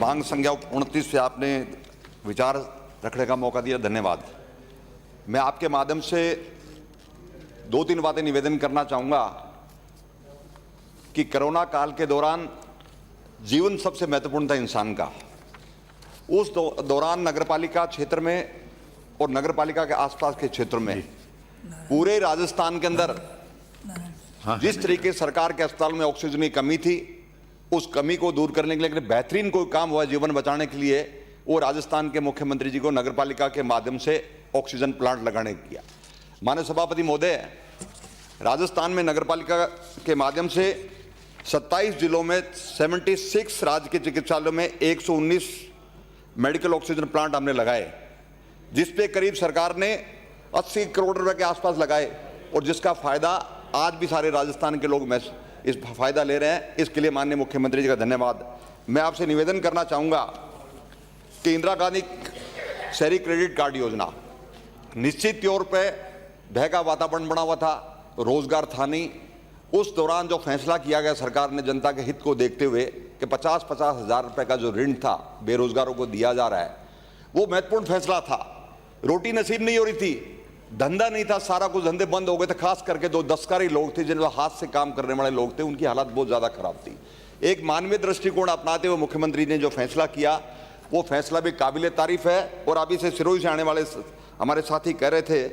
मांग संख्या 29 से आपने विचार रखने का मौका दिया, धन्यवाद। मैं आपके माध्यम से 2-3 बातें निवेदन करना चाहूँगा कि कोरोना काल के दौरान जीवन सबसे महत्वपूर्ण था इंसान का। उस दौरान नगरपालिका क्षेत्र में और नगरपालिका के आसपास के क्षेत्रों में पूरे राजस्थान के अंदर जिस तरीके सरकार के अस्पताल में ऑक्सीजन की कमी थी, उस कमी को दूर करने के लिए बेहतरीन कोई काम हुआ जीवन बचाने के लिए, वो राजस्थान के मुख्यमंत्री जी को नगरपालिका के माध्यम से ऑक्सीजन प्लांट लगाने किया। माननीय सभापति महोदय, राजस्थान में नगरपालिका के माध्यम से 27 जिलों में 76 राज्य के चिकित्सालयों में 119 मेडिकल ऑक्सीजन प्लांट हमने लगाए, जिसपे करीब सरकार ने 80 करोड़ रुपए के आसपास लगाए और जिसका फायदा आज भी सारे राजस्थान के लोग इस फायदा ले रहे हैं। इसके लिए माननीय मुख्यमंत्री जी का धन्यवाद। मैं आपसे निवेदन करना चाहूँगा कि इंदिरा गांधी शहरी क्रेडिट कार्ड योजना, निश्चित तौर पे भय का वातावरण बना हुआ था, रोजगार था नहीं। उस दौरान जो फैसला किया गया सरकार ने जनता के हित को देखते हुए कि 50-50 हज़ार रुपये का जो ऋण था बेरोजगारों को दिया जा रहा है, वो महत्वपूर्ण फैसला था। रोटी नसीब नहीं हो रही थी, धंधा नहीं था, सारा कुछ धंधे बंद हो गए थे। खास करके जो दस्तकारी लोग थे, जिनके हाथ से काम करने वाले लोग थे, उनकी हालत बहुत ज़्यादा खराब थी। एक मानवीय दृष्टिकोण अपनाते हुए मुख्यमंत्री ने जो फैसला किया, वो फैसला भी काबिल तारीफ है। और अभी से सिरोही से आने वाले हमारे साथी कह रहे थे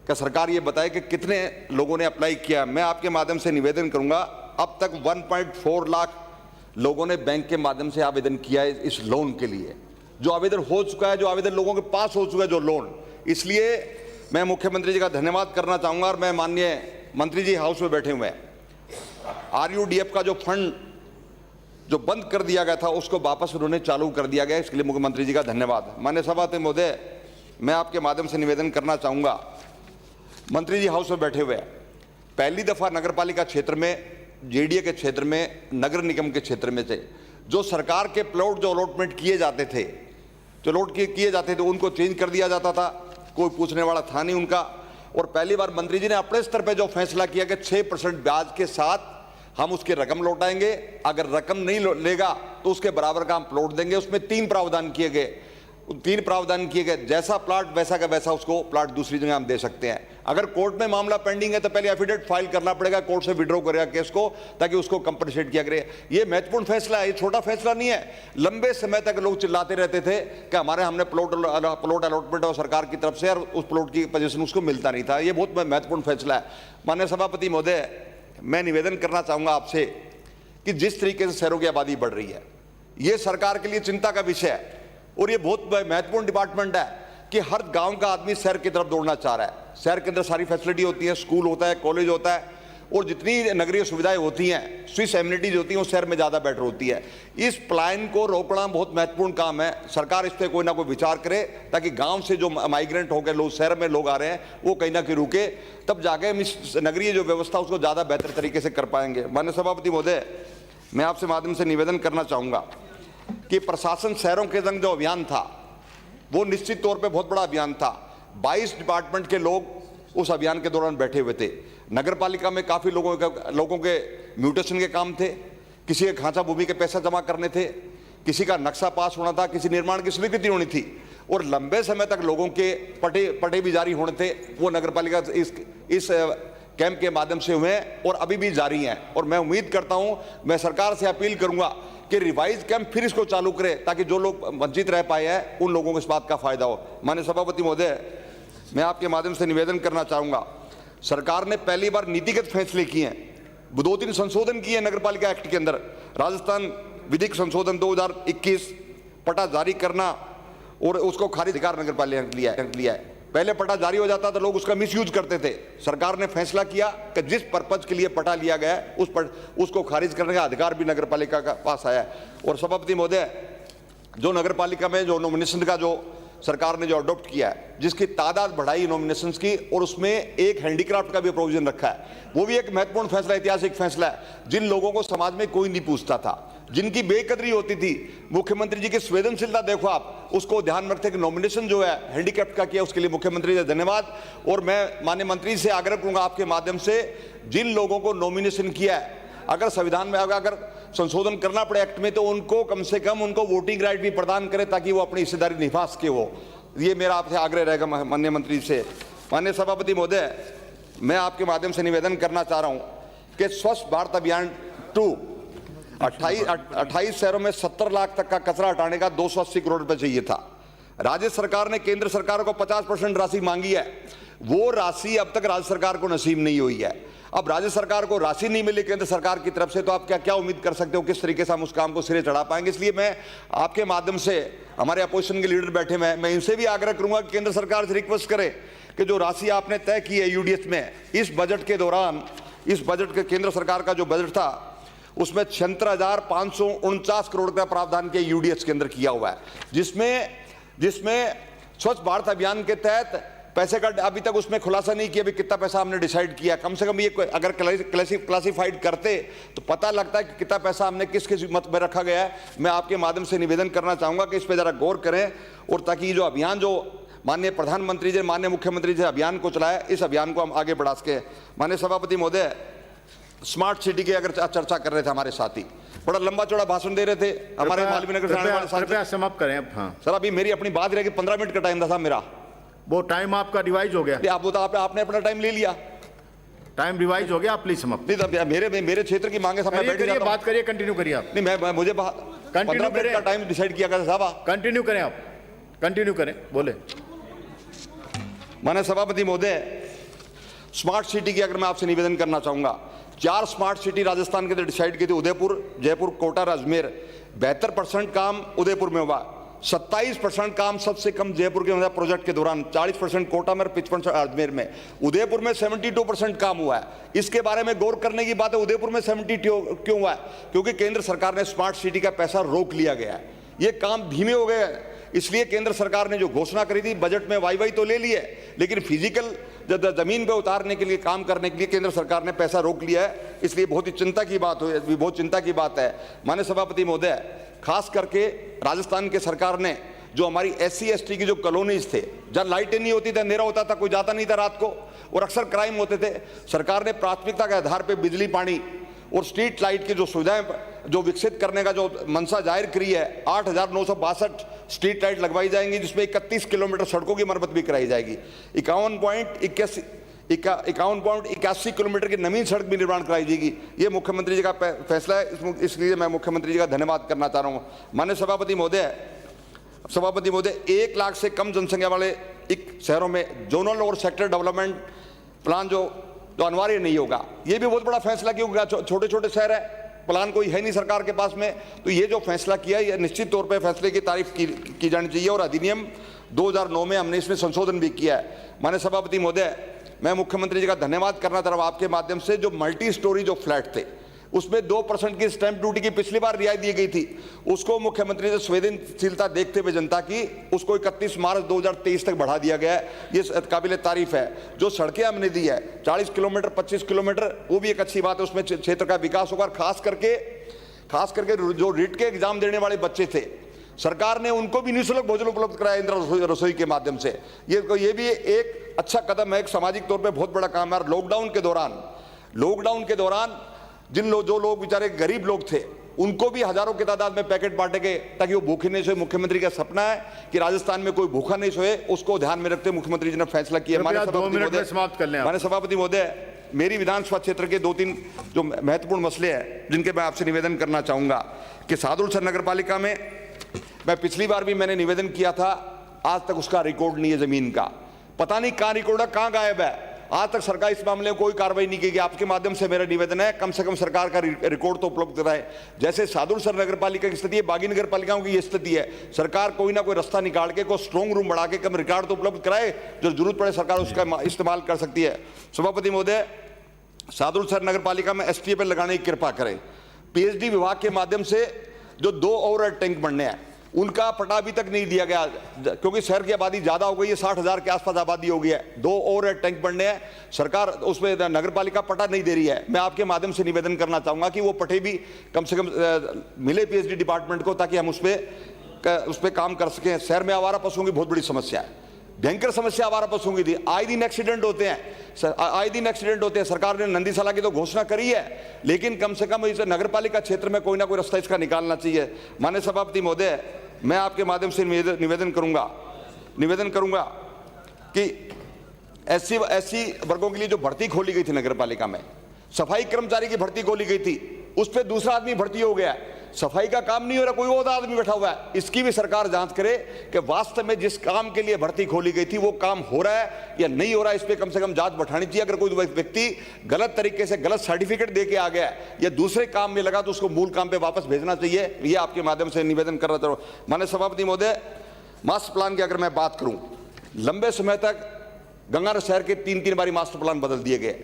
कि सरकार ये बताए कि कितने लोगों ने अप्लाई किया। मैं आपके माध्यम से निवेदन करूंगा, अब तक 1.4 लाख लोगों ने बैंक के माध्यम से आवेदन किया है इस लोन के लिए। जो आवेदन हो चुका है, जो आवेदन लोगों के पास हो चुका है, जो लोन, इसलिए मैं मुख्यमंत्री जी का धन्यवाद करना चाहूँगा। और मैं माननीय मंत्री जी हाउस में बैठे हुए हैं, RUDF का जो फंड जो बंद कर दिया गया था, उसको वापस उन्होंने चालू कर दिया गया, इसके लिए मुख्यमंत्री जी का धन्यवाद। माननीय सभापति महोदय, मैं आपके माध्यम से निवेदन करना चाहूँगा, मंत्री जी हाउस में बैठे हुए हैं, पहली दफ़ा नगरपालिका क्षेत्र में, JDA के क्षेत्र में, नगर निगम के क्षेत्र में से जो सरकार के प्लॉट जो अलॉटमेंट किए जाते थे, जो अलॉट किए जाते थे, उनको चेंज कर दिया जाता था, कोई पूछने वाला था नहीं उनका। और पहली बार मंत्री जी ने अपने स्तर पर जो फैसला किया कि 6% ब्याज के साथ हम उसकी रकम लौटाएंगे, अगर रकम नहीं लेगा तो उसके बराबर का हम प्लॉट देंगे। उसमें 3 प्रावधान किए गए, जैसा प्लाट वैसा का वैसा उसको प्लाट दूसरी जगह हम दे सकते हैं। अगर कोर्ट में मामला पेंडिंग है तो पहले एफिडेविट फाइल करना पड़ेगा, कोर्ट से विड्रॉ करेगा केस को, ताकि उसको कंपनसेट किया करे। ये महत्वपूर्ण फैसला है, ये छोटा फैसला नहीं है। लंबे समय तक लोग चिल्लाते रहते थे कि हमने प्लॉट अलॉटमेंट और सरकार की तरफ से, और उस प्लॉट की पोजीशन उसको मिलता नहीं था। ये बहुत महत्वपूर्ण फैसला है। माननीय सभापति महोदय, मैं निवेदन करना चाहूँगा आपसे कि जिस तरीके से शहरों की आबादी बढ़ रही है, ये सरकार के लिए चिंता का विषय है। और ये बहुत महत्वपूर्ण डिपार्टमेंट है कि हर गांव का आदमी शहर की तरफ दौड़ना चाह रहा है। शहर के अंदर सारी फैसिलिटी होती है, स्कूल होता है, कॉलेज होता है, और जितनी नगरीय सुविधाएं होती हैं, स्विस एमिनिटीज होती हैं, वो शहर में ज़्यादा बेटर होती है। इस पलायन को रोकना बहुत महत्वपूर्ण काम है। सरकार इस पर कोई ना कोई विचार करे, ताकि गाँव से जो माइग्रेंट होकर लोग शहर में लोग आ रहे हैं, वो कहीं ना कहीं रुके, तब जाके नगरीय जो व्यवस्था उसको ज़्यादा बेहतर तरीके से कर पाएंगे। माननीय सभापति महोदय, मैं आपसे माध्यम से निवेदन करना चाहूँगा कि प्रशासन शहरों के संग जो अभियान था, वो निश्चित तौर पे बहुत बड़ा अभियान था। 22 डिपार्टमेंट के लोग उस अभियान के दौरान बैठे हुए थे। नगरपालिका में काफ़ी लोगों के म्यूटेशन के काम थे, किसी के खांचा भूमि के पैसा जमा करने थे, किसी का नक्शा पास होना था, किसी निर्माण की स्वीकृति होनी थी, और लंबे समय तक लोगों के पटे भी जारी होने थे। वो नगरपालिका इस कैंप के माध्यम से हुए और अभी भी जारी हैं। और मैं उम्मीद करता हूँ, मैं सरकार से अपील करूँगा कि रिवाइज कैंप फिर इसको चालू करे, ताकि जो लोग वंचित रह पाए हैं उन लोगों को इस बात का फायदा हो। माननीय सभापति महोदय, मैं आपके माध्यम से निवेदन करना चाहूँगा, सरकार ने पहली बार नीतिगत फैसले किए हैं, 2-3 संशोधन किए हैं नगरपालिका एक्ट के अंदर। राजस्थान विधिक संशोधन 2021, पटा जारी करना और उसको खारिज अधिकार नगरपालिका ने लिया है। पहले पटा जारी हो जाता तो लोग उसका मिसयूज करते थे। सरकार ने फैसला किया कि जिस पर्पज के लिए पटा लिया गया है उसको खारिज करने का अधिकार भी नगरपालिका का पास आया है। और सभापति महोदय, जो नगरपालिका में जो नॉमिनेशन का जो सरकार ने जो अडॉप्ट किया है, जिसकी तादाद बढ़ाई नॉमिनेशंस की, और उसमें एक हैंडीक्राफ्ट का भी प्रोविजन रखा है, वो भी एक महत्वपूर्ण फैसला, ऐतिहासिक फैसला है। जिन लोगों को समाज में कोई नहीं पूछता था, जिनकी बेकदरी होती थी, मुख्यमंत्री जी की संवेदनशीलता देखो आप, उसको ध्यान में रखते कि नॉमिनेशन जो है हैंडीक्राफ्ट का किया, उसके लिए मुख्यमंत्री जी धन्यवाद। और मैं माननीय मंत्री से आग्रह करूंगा आपके माध्यम से, जिन लोगों को नॉमिनेशन किया है, अगर संविधान में अगर संशोधन करना पड़े एक्ट में तो उनको कम से कम उनको वोटिंग राइट भी प्रदान करें ताकि वो अपनी हिस्सेदारी निभा सके। वो ये मेरा आपसे आग्रह रहेगा माननीय मंत्री से। माननीय सभापति महोदय, मैं आपके माध्यम से निवेदन करना चाह रहा हूं कि स्वच्छ भारत अभियान 2 28 शहरों में 70 लाख तक का कचरा हटाने का 280 करोड़ रुपए चाहिए था। राज्य सरकार ने केंद्र सरकार को 50% राशि मांगी है, वो राशि अब तक राज्य सरकार को नसीब नहीं हुई है। अब राज्य सरकार को राशि नहीं मिली केंद्र सरकार की तरफ से, तो आप क्या क्या उम्मीद कर सकते हो किस तरीके से हम उस काम को सिरे चढ़ा पाएंगे। इसलिए मैं आपके माध्यम से, हमारे अपोजिशन के लीडर बैठे हैं, मैं इनसे भी आग्रह करूंगा कि केंद्र सरकार से रिक्वेस्ट करे कि जो राशि आपने तय की है यूडीएच में, इस बजट के दौरान, इस बजट के केंद्र सरकार का जो बजट था उसमें 76,549 करोड़ का प्रावधान किया यूडीएच के अंदर किया हुआ है, जिसमें स्वच्छ भारत अभियान के तहत पैसे का अभी तक उसमें खुलासा नहीं किया भी कितना पैसा हमने डिसाइड किया। कम से कम ये अगर क्लासिफाइड करते तो पता लगता है कि कितना पैसा हमने किस किस मत में रखा गया है। मैं आपके माध्यम से निवेदन करना चाहूंगा कि इस पर जरा गौर करें, और ताकि जो अभियान जो माननीय प्रधानमंत्री जी, माननीय मुख्यमंत्री जी अभियान को चलाया, इस अभियान को हम आगे बढ़ा सके। माननीय सभापति महोदय, स्मार्ट सिटी की अगर चर्चा कर रहे थे हमारे साथी, बड़ा लंबा चौड़ा भाषण दे रहे थे हमारे मालवीय नगर से आने वाले साथी। समाप्त करें अब। हाँ सर, अभी मेरी अपनी बात रहेगी, 15 मिनट का टाइम था साहब मेरा। वो टाइम आपका रिवाइज हो गया। आप आपने अपना टाइम ले लिया, टाइम रिवाइज हो गया, आप प्लीज समाप्त। नहीं, मेरे क्षेत्र की मांगे सब करिए, बात करिए, कंटिन्यू करिए आप। नहीं, मैं मुझे 15 मिनट का टाइम डिसाइड किया गया साहब। कंटिन्यू करें, आप कंटिन्यू करें, बोले। माननीय सभापति महोदय, स्मार्ट सिटी की अगर मैं आपसे निवेदन करना चाहूंगा, 4 स्मार्ट सिटी राजस्थान के अंदर डिसाइड की थी, उदयपुर, जयपुर, कोटा, अजमेर। 72% काम उदयपुर में हुआ, 27% काम सबसे कम जयपुर के प्रोजेक्ट के दौरान, 40% कोटा में, 55% अजमेर में। उदयपुर में 72% काम हुआ है। इसके बारे में गौर करने की बात है, उदयपुर में 72 क्यों हुआ है? क्योंकि केंद्र सरकार ने स्मार्ट सिटी का पैसा रोक लिया गया है, ये काम धीमे हो गए। इसलिए केंद्र सरकार ने जो घोषणा करी थी बजट में वाई तो ले ली है, लेकिन फिजिकल जमीन पे उतारने के लिए, काम करने के लिए केंद्र सरकार ने पैसा रोक लिया है। इसलिए बहुत ही चिंता की बात हुई, बहुत चिंता की बात है। माननीय सभापति महोदय, खास करके राजस्थान के सरकार ने जो हमारी SC ST की जो कॉलोनीज थे, जहाँ लाइटें नहीं होती थी, अंधेरा होता था, कोई जाता नहीं था रात को, और अक्सर क्राइम होते थे, सरकार ने प्राथमिकता के आधार पर बिजली, पानी और स्ट्रीट लाइट की जो सुविधाएं जो विकसित करने का जो मंशा जाहिर करी है, 8,962 स्ट्रीट लाइट लगवाई जाएंगी, जिसमें 31 किलोमीटर सड़कों की मरम्मत भी कराई जाएगी। 51.81 किलोमीटर की नवीन सड़क भी निर्माण कराई जाएगी। ये मुख्यमंत्री जी का फैसला है, इसलिए मैं मुख्यमंत्री जी का धन्यवाद करना चाह रहा हूँ। माननीय सभापति महोदय, 1 लाख से कम जनसंख्या वाले शहरों में जोनल और सेक्टर डेवलपमेंट प्लान जो अनिवार्य नहीं होगा, ये भी बहुत बड़ा फैसला, क्योंकि छोटे छोटे शहर है, प्लान कोई है नहीं सरकार के पास में। तो ये जो फैसला किया है, ये निश्चित तौर पे फैसले की तारीफ की जानी चाहिए, और अधिनियम 2009 में हमने इसमें संशोधन भी किया है। माननीय सभापति महोदय, मैं मुख्यमंत्री जी का धन्यवाद करना चाह रहा हूं आपके माध्यम से। जो मल्टी स्टोरी जो फ्लैट थे, उसमें 2% की स्टैंप ड्यूटी की पिछली बार रियायत दी गई थी, उसको मुख्यमंत्री ने संवेदनशीलता देखते हुए जनता की, उसको 31 मार्च 2023 तक बढ़ा दिया गया है। ये काबिल तारीफ है। जो सड़कें हमने दी है, 40 किलोमीटर, 25 किलोमीटर, वो भी एक अच्छी बात है, उसमें क्षेत्र का विकास होगा। खास करके जो रिट के एग्जाम देने वाले बच्चे थे, सरकार ने उनको भी निःशुल्क भोजन उपलब्ध कराया इंदिरा रसोई के माध्यम से। ये भी एक अच्छा कदम है, एक सामाजिक तौर पे बहुत बड़ा काम है। लॉकडाउन के दौरान जो लोग बेचारे गरीब लोग थे, उनको भी हजारों की तादाद में पैकेट बांटे गए ताकि वो भूखे नहीं सोए। मुख्यमंत्री का सपना है कि राजस्थान में कोई भूखा नहीं सोए, उसको ध्यान में रखते मुख्यमंत्री जी ने फैसला किया। माननीय सभापति महोदय, मेरी विधानसभा क्षेत्र के 2-3 जो महत्वपूर्ण मसले हैं जिनके मैं आपसे निवेदन करना चाहूंगा कि सादुलसर नगर पालिका में, मैं पिछली बार भी मैंने निवेदन किया था, आज तक उसका रिकॉर्ड नहीं है जमीन का। पता नहीं कहां रिकॉर्ड है, कहां गायब है। आज तक सरकार इस मामले में कोई कार्रवाई नहीं की गई। आपके माध्यम से मेरा निवेदन है, कम से कम सरकार का रिकॉर्ड तो उपलब्ध कराए। जैसे सादुलसर नगर पालिका की स्थिति है, बागी नगर पालिकाओं की ये स्थिति है। सरकार कोई ना कोई रास्ता निकाल के, कोई स्ट्रॉन्ग रूम बढ़ा के कम रिकॉर्ड तो उपलब्ध कराए, जो जरूरत पड़े सरकार उसका इस्तेमाल कर सकती है। सभापति महोदय, सादुलसर नगर पालिका में STF लगाने की कृपा करें। PhD विभाग के माध्यम से जो 2 और टैंक बनने हैं, उनका पटा अभी तक नहीं दिया गया, क्योंकि शहर की आबादी ज्यादा हो गई है, 60,000 के आसपास आबादी हो गई है। 2 और टैंक बनने हैं, सरकार उसमें नगर पालिका पटा नहीं दे रही है। मैं आपके माध्यम से निवेदन करना चाहूंगा कि वो पटे भी कम से कम मिले PhD डिपार्टमेंट को, ताकि हम उस पर काम कर सकें। शहर में आवारा पशुओं की बहुत बड़ी समस्या है। भयंकर समस्या आवारा पशुओं की थी। आए दिन एक्सीडेंट होते हैं, आए दिन एक्सीडेंट होते हैं। सरकार ने नंदीसाला की तो घोषणा करी है, लेकिन कम से कम इस नगर पालिका क्षेत्र में कोई ना कोई रास्ता इसका निकालना चाहिए। माननीय सभापति महोदय, मैं आपके माध्यम से निवेदन करूंगा कि ऐसी वर्गों के लिए जो भर्ती खोली गई थी नगर पालिका में, सफाई कर्मचारी की भर्ती खोली गई थी, उस पर दूसरा आदमी भर्ती हो गया। सफाई का काम नहीं हो रहा, कोई और आदमी बैठा हुआ है। इसकी भी सरकार जांच करे कि वास्तव में जिस काम के लिए भर्ती खोली गई थी वो काम हो रहा है या नहीं हो रहा है। इस पर कम से कम जांच बैठानी चाहिए। अगर कोई व्यक्ति गलत तरीके से गलत सर्टिफिकेट दे के आ गया या दूसरे काम में लगा तो उसको मूल काम पे वापस भेजना चाहिए। ये आपके माध्यम से निवेदन कर रहा था। माननीय सभापति महोदय, मास्टर प्लान की अगर मैं बात करूं, लंबे समय तक गंगानगर शहर के 3 बारी मास्टर प्लान बदल दिए गए।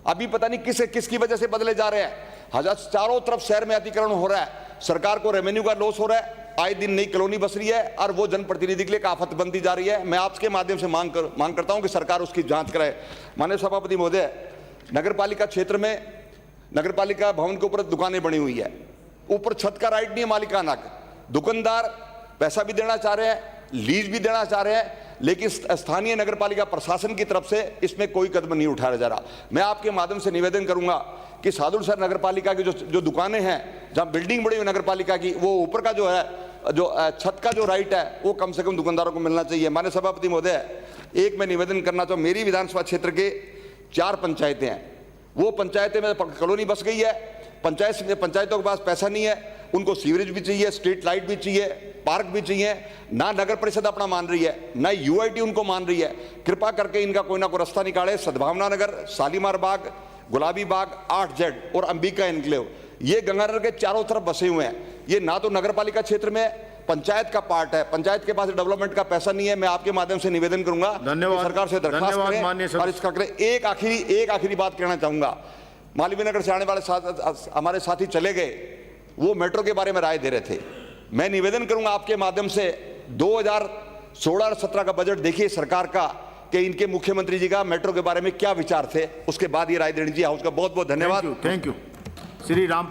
अभी पता नहीं किसकी वजह से बदले जा रहे हैं। चारों तरफ शहर में अतिक्रमण हो रहा है, सरकार को रेवेन्यू का लॉस हो रहा है, आए दिन नई कॉलोनी बस रही है और वो जनप्रतिनिधि के लिए एक आफत बनती जा रही है। मैं आपके माध्यम से मांग करता हूं कि सरकार उसकी जांच कराए। माननीय सभापति महोदय, नगर पालिका क्षेत्र में नगर पालिका भवन के ऊपर दुकानें बनी हुई है, ऊपर छत का राइट नहीं है मालिकाना। दुकानदार पैसा भी देना चाह रहे हैं, लीज भी देना चाह रहे हैं, लेकिन स्थानीय नगर पालिका प्रशासन की तरफ से इसमें कोई कदम नहीं उठाया जा रहा। मैं आपके माध्यम से निवेदन करूंगा कि सादुलशहर नगर पालिका की जो दुकानें हैं, जहां बिल्डिंग बड़ी हुई नगर पालिका की, वो ऊपर का जो है, जो छत का जो राइट है, वो कम से कम दुकानदारों को मिलना चाहिए। माननीय सभापति महोदय, एक मैं निवेदन करना चाहूँ, मेरी विधानसभा क्षेत्र के 4 पंचायतें हैं, वो पंचायतें में कॉलोनी बस गई है। पंचायतों के पास पैसा नहीं है, उनको सीवरेज भी चाहिए, स्ट्रीट लाइट भी चाहिए, पार्क भी चाहिए। ना नगर परिषद अपना मान रही है, ना यूआईटी उनको मान रही है। कृपा करके इनका कोई ना कोई रास्ता निकाले। सद्भावना नगर, शालीमार बाग, गुलाबी बाग, 8Z और अंबिका एनक्लेव, ये गंगानगर के चारों तरफ बसे हुए हैं। ये ना तो नगर पालिका क्षेत्र में पंचायत का पार्ट है, पंचायत के पास डेवलपमेंट का पैसा नहीं है। मैं आपके माध्यम से निवेदन करूंगा, सरकार से दरखास्त करें और इसका करें। एक आखिरी बात कहना चाहूंगा। मालवीय नगर से आने वाले हमारे साथी चले गए, वो मेट्रो के बारे में राय दे रहे थे। मैं निवेदन करूंगा आपके माध्यम से, 2016 और 17 का बजट देखिए सरकार का, कि इनके मुख्यमंत्री जी का मेट्रो के बारे में क्या विचार थे, उसके बाद ये राय देनी चाहिए। उसका बहुत बहुत धन्यवाद। Thank you Shri Ram.